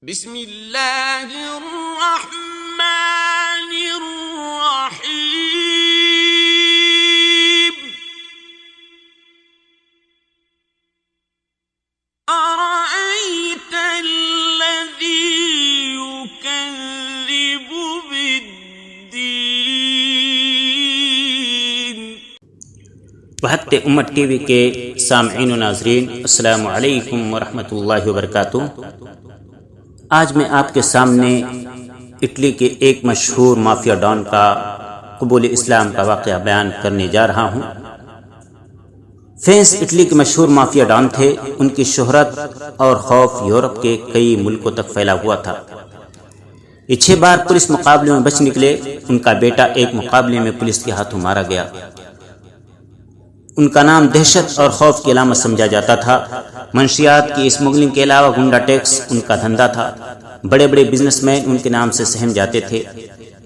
بسم اللہ الرحمن الرحیم ارأیت الذی یکذب بالدین۔ وحدت امت ٹی وی کے سامعین و ناظرین، السلام علیکم ورحمۃ اللہ وبرکاتہ۔ آج میں آپ کے سامنے اٹلی کے ایک مشہور مافیا ڈان کا قبول اسلام کا واقعہ بیان کرنے جا رہا ہوں۔ فینس اٹلی کے مشہور مافیا ڈان تھے۔ ان کی شہرت اور خوف یورپ کے کئی ملکوں تک پھیلا ہوا تھا۔ یہ 6 بار پولیس مقابلے میں بچ نکلے۔ ان کا بیٹا ایک مقابلے میں پولیس کے ہاتھوں مارا گیا۔ ان کا نام دہشت اور خوف کی علامت سمجھا جاتا تھا۔ منشیات کی اسمگلنگ کے علاوہ گنڈا ٹیکس ان کا دھندا تھا۔ بڑے بڑے بزنس مین ان کے نام سے سہم جاتے تھے۔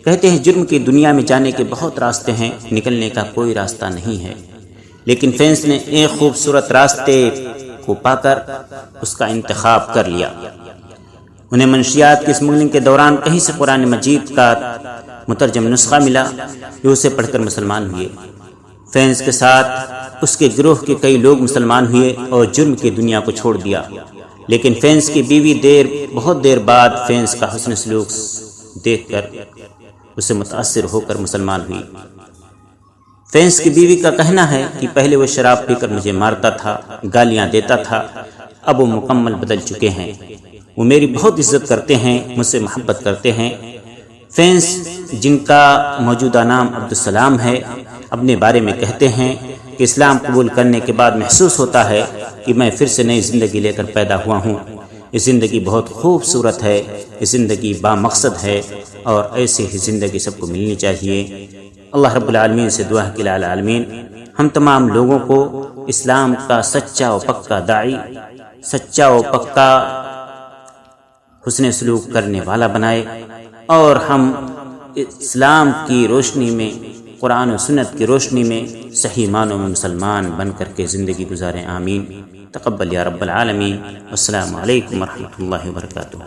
کہتے ہیں جرم کی دنیا میں جانے کے بہت راستے ہیں، نکلنے کا کوئی راستہ نہیں ہے، لیکن فینس نے ایک خوبصورت راستے کو پا کر اس کا انتخاب کر لیا۔ انہیں منشیات کی اسمگلنگ کے دوران کہیں سے قرآن مجید کا مترجم نسخہ ملا، جو اسے پڑھ کر مسلمان ہوئے۔ فینس کے ساتھ اس کے گروہ کے کئی لوگ مسلمان ہوئے اور جرم کی دنیا کو چھوڑ دیا، لیکن فینس کی بیوی بہت دیر بعد فینس کا حسن سلوک دیکھ کر اسے متاثر ہو کر مسلمان ہوئی۔ فینس کی بیوی کا کہنا ہے کہ پہلے وہ شراب پی کر مجھے مارتا تھا، گالیاں دیتا تھا، اب وہ مکمل بدل چکے ہیں۔ وہ میری بہت عزت کرتے ہیں، مجھ سے محبت کرتے ہیں۔ فینس، جن کا موجودہ نام عبدالسلام ہے، اپنے بارے میں کہتے ہیں کہ اسلام قبول کرنے کے بعد محسوس ہوتا ہے کہ میں پھر سے نئی زندگی لے کر پیدا ہوا ہوں۔ یہ زندگی بہت خوبصورت ہے، یہ زندگی با مقصد ہے، اور ایسی ہی زندگی سب کو ملنی چاہیے۔ اللہ رب العالمین سے دعا ہے کہ العالمین ہم تمام لوگوں کو اسلام کا سچا و پکا داعی، سچا و پکا حسن سلوک کرنے والا بنائے، اور ہم اسلام کی روشنی میں، قرآن و سنت کی روشنی میں صحیح معنوں میں مسلمان بن کر کے زندگی گزاریں۔ آمین۔ تقبل یا رب العالمین۔ السلام علیکم ورحمۃ اللہ وبرکاتہ۔